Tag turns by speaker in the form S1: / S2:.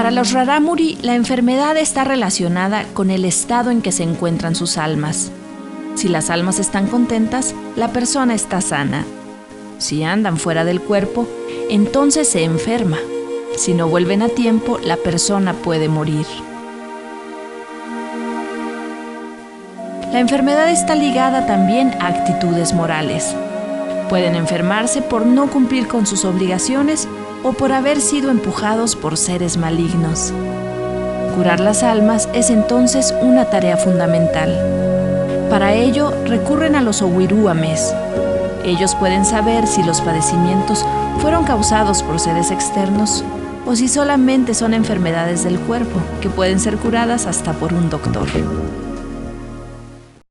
S1: Para los rarámuri, la enfermedad está relacionada con el estado en que se encuentran sus almas. Si las almas están contentas, la persona está sana. Si andan fuera del cuerpo, entonces se enferma. Si no vuelven a tiempo, la persona puede morir. La enfermedad está ligada también a actitudes morales. Pueden enfermarse por no cumplir con sus obligaciones o por haber sido empujados por seres malignos. Curar las almas es entonces una tarea fundamental. Para ello recurren a los owiruames. Ellos pueden saber si los padecimientos fueron causados por seres externos o si solamente son enfermedades del cuerpo que pueden ser curadas hasta por un doctor.